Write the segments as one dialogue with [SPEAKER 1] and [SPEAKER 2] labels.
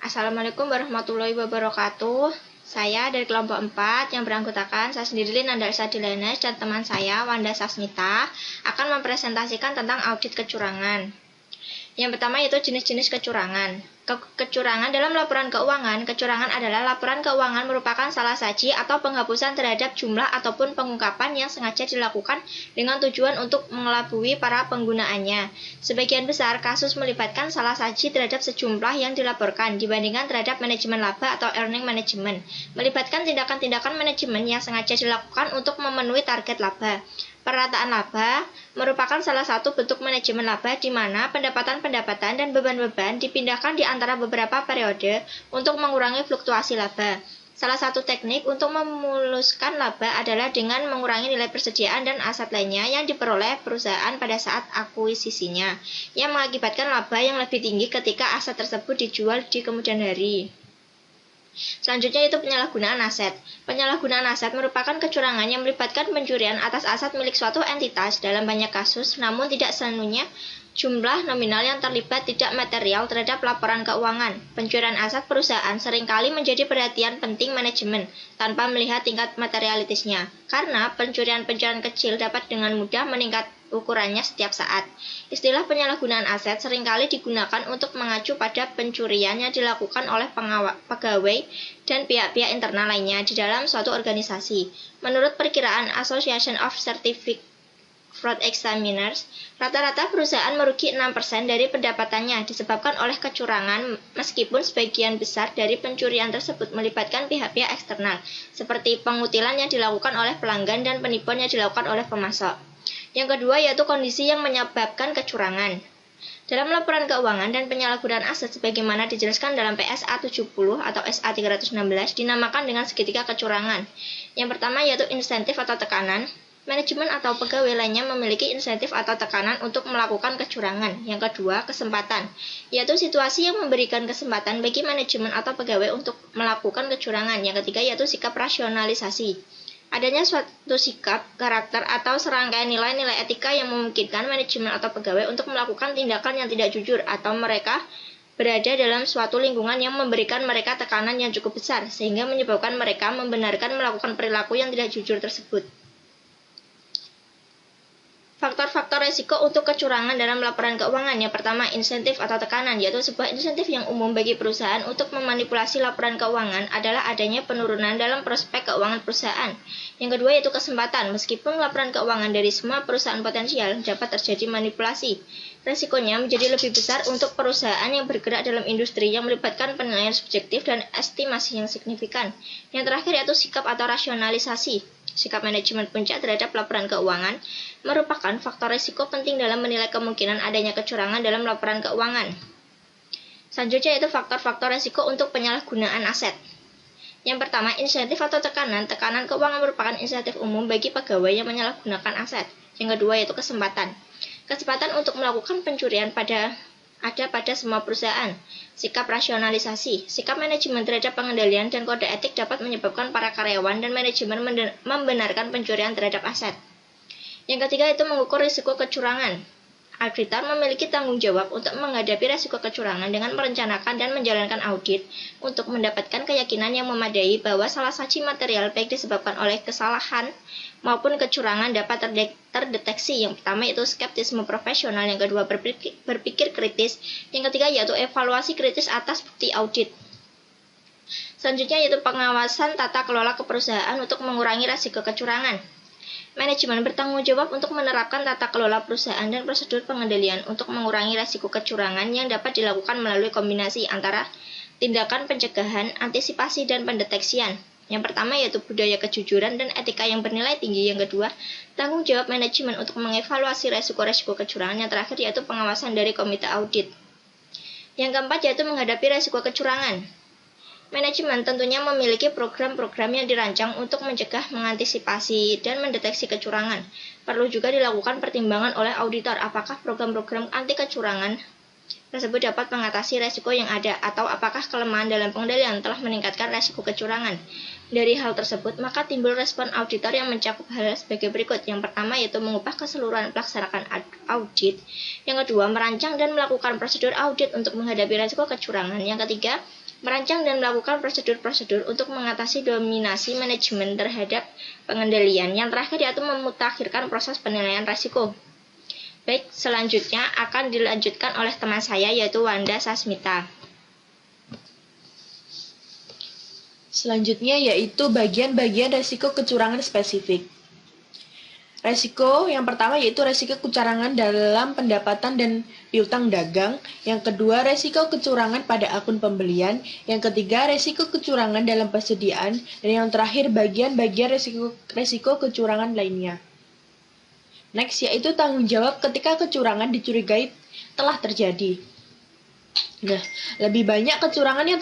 [SPEAKER 1] Assalamualaikum warahmatullahi wabarakatuh. Saya dari kelompok 4 yang beranggotakan saya sendiri Linanda Elsa Dilenes dan teman saya Wanda Sasmita akan mempresentasikan tentang audit kecurangan. Yang pertama yaitu jenis-jenis kecurangan. Kecurangan dalam laporan keuangan. Kecurangan adalah laporan keuangan merupakan salah saji atau penghapusan terhadap jumlah ataupun pengungkapan yang sengaja dilakukan dengan tujuan untuk mengelabui para penggunaannya. Sebagian besar kasus melibatkan salah saji terhadap sejumlah yang dilaporkan dibandingkan terhadap manajemen laba atau earning management. Melibatkan tindakan-tindakan manajemen yang sengaja dilakukan untuk memenuhi target laba. Perataan laba merupakan salah satu bentuk manajemen laba di mana pendapatan-pendapatan dan beban-beban dipindahkan di antara beberapa periode untuk mengurangi fluktuasi laba. Salah satu teknik untuk memuluskan laba adalah dengan mengurangi nilai persediaan dan aset lainnya yang diperoleh perusahaan pada saat akuisisinya, yang mengakibatkan laba yang lebih tinggi ketika aset tersebut dijual di kemudian hari. Selanjutnya itu penyalahgunaan aset. Penyalahgunaan aset merupakan kecurangan yang melibatkan pencurian atas aset milik suatu entitas dalam banyak kasus, namun tidak sepenuhnya jumlah nominal yang terlibat tidak material terhadap laporan keuangan. Pencurian aset perusahaan seringkali menjadi perhatian penting manajemen tanpa melihat tingkat materialitasnya, karena pencurian-pencurian kecil dapat dengan mudah meningkat ukurannya setiap saat. Istilah penyalahgunaan aset seringkali digunakan untuk mengacu pada pencurian yang dilakukan oleh pegawai dan pihak-pihak internal lainnya di dalam suatu organisasi. Menurut perkiraan Association of Certified Fraud Examiners, rata-rata perusahaan merugi 6% dari pendapatannya disebabkan oleh kecurangan, meskipun sebagian besar dari pencurian tersebut melibatkan pihak-pihak eksternal, seperti pengutilan yang dilakukan oleh pelanggan dan penipuan yang dilakukan oleh pemasok. Yang kedua yaitu kondisi yang menyebabkan kecurangan. Dalam laporan keuangan dan penyalahgunaan aset sebagaimana dijelaskan dalam PSA 70 atau SA 316 dinamakan dengan segitiga kecurangan. Yang pertama yaitu insentif atau tekanan. Manajemen atau pegawai lainnya memiliki insentif atau tekanan untuk melakukan kecurangan. Yang kedua, kesempatan, yaitu situasi yang memberikan kesempatan bagi manajemen atau pegawai untuk melakukan kecurangan. Yang ketiga yaitu sikap rasionalisasi. Adanya suatu sikap, karakter, atau serangkaian nilai-nilai etika yang memungkinkan manajemen atau pegawai untuk melakukan tindakan yang tidak jujur atau mereka berada dalam suatu lingkungan yang memberikan mereka tekanan yang cukup besar sehingga menyebabkan mereka membenarkan melakukan perilaku yang tidak jujur tersebut. Faktor-faktor resiko untuk kecurangan dalam laporan keuangan. Yang pertama, insentif atau tekanan, yaitu sebuah insentif yang umum bagi perusahaan untuk memanipulasi laporan keuangan adalah adanya penurunan dalam prospek keuangan perusahaan. Yang kedua yaitu kesempatan. Meskipun laporan keuangan dari semua perusahaan potensial dapat terjadi manipulasi, resikonya menjadi lebih besar untuk perusahaan yang bergerak dalam industri yang melibatkan penilaian subjektif dan estimasi yang signifikan. Yang terakhir yaitu sikap atau rasionalisasi. Sikap manajemen puncak terhadap laporan keuangan merupakan faktor risiko penting dalam menilai kemungkinan adanya kecurangan dalam laporan keuangan. Selanjutnya yaitu faktor-faktor risiko untuk penyalahgunaan aset. Yang pertama, insentif atau tekanan. Tekanan keuangan merupakan insentif umum bagi pegawai yang menyalahgunakan aset. Yang kedua yaitu kesempatan. Kesempatan untuk melakukan pencurian ada pada semua perusahaan. Sikap rasionalisasi. Sikap manajemen terhadap pengendalian dan kode etik dapat menyebabkan para karyawan dan manajemen membenarkan pencurian terhadap aset. Yang ketiga itu mengukur risiko kecurangan. Auditor memiliki tanggung jawab untuk menghadapi risiko kecurangan dengan merencanakan dan menjalankan audit untuk mendapatkan keyakinan yang memadai bahwa salah saji material baik disebabkan oleh kesalahan maupun kecurangan dapat terdeteksi. Yang pertama yaitu skeptisme profesional, yang kedua berpikir kritis, yang ketiga yaitu evaluasi kritis atas bukti audit. Selanjutnya yaitu pengawasan tata kelola keperusahaan untuk mengurangi risiko kecurangan. Manajemen bertanggung jawab untuk menerapkan tata kelola perusahaan dan prosedur pengendalian untuk mengurangi risiko kecurangan yang dapat dilakukan melalui kombinasi antara tindakan pencegahan, antisipasi, dan pendeteksian. Yang pertama yaitu budaya kejujuran dan etika yang bernilai tinggi. Yang kedua, tanggung jawab manajemen untuk mengevaluasi risiko-risiko kecurangan. Yang terakhir yaitu pengawasan dari komite audit. Yang keempat yaitu menghadapi risiko kecurangan. Manajemen tentunya memiliki program-program yang dirancang untuk mencegah, mengantisipasi, dan mendeteksi kecurangan. Perlu juga dilakukan pertimbangan oleh auditor apakah program-program anti kecurangan tersebut dapat mengatasi resiko yang ada, atau apakah kelemahan dalam pengendalian telah meningkatkan resiko kecurangan. Dari hal tersebut, maka timbul respon auditor yang mencakup hal sebagai berikut. Yang pertama yaitu mengubah keseluruhan pelaksanaan audit. Yang kedua, merancang dan melakukan prosedur audit untuk menghadapi resiko kecurangan. Yang ketiga, merancang dan melakukan prosedur-prosedur untuk mengatasi dominasi manajemen terhadap pengendalian. Yang terakhir yaitu memutakhirkan proses penilaian resiko. Baik, selanjutnya akan dilanjutkan oleh teman saya yaitu Wanda Sasmita.
[SPEAKER 2] Selanjutnya yaitu bagian-bagian resiko kecurangan spesifik. Resiko yang pertama yaitu resiko kecurangan dalam pendapatan dan piutang dagang. Yang kedua, resiko kecurangan pada akun pembelian. Yang ketiga, resiko kecurangan dalam persediaan. Dan yang terakhir, bagian-bagian resiko kecurangan lainnya. Next, yaitu tanggung jawab ketika kecurangan dicurigai telah terjadi. Nah, lebih banyak kecurangan yang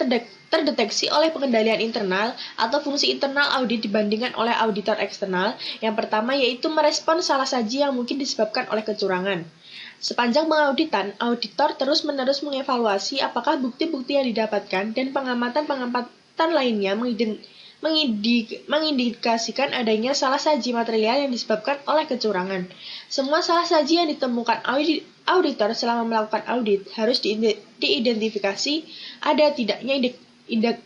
[SPEAKER 2] terdeteksi oleh pengendalian internal atau fungsi internal audit dibandingkan oleh auditor eksternal. Yang pertama yaitu merespon salah saji yang mungkin disebabkan oleh kecurangan. Sepanjang pengauditan, auditor terus-menerus mengevaluasi apakah bukti-bukti yang didapatkan dan pengamatan-pengamatan lainnya mengindikasikan adanya salah saji material yang disebabkan oleh kecurangan. Semua salah saji yang ditemukan auditor selama melakukan audit harus diidentifikasi ada tidaknya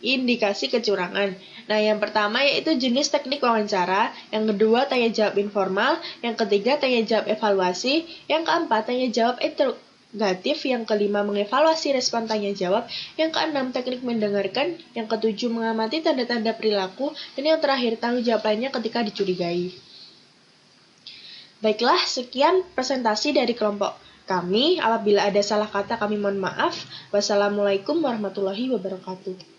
[SPEAKER 2] indikasi kecurangan. Nah, yang pertama yaitu jenis teknik wawancara, yang kedua tanya jawab informal, yang ketiga tanya jawab evaluasi, yang keempat tanya jawab interrogatif, yang kelima mengevaluasi respon tanya jawab, yang keenam teknik mendengarkan, yang ketujuh mengamati tanda-tanda perilaku, dan yang terakhir tanggung jawab lainnya ketika dicurigai. Baiklah, sekian presentasi dari kelompok kami. Apabila ada salah kata kami mohon maaf. Wassalamualaikum warahmatullahi wabarakatuh.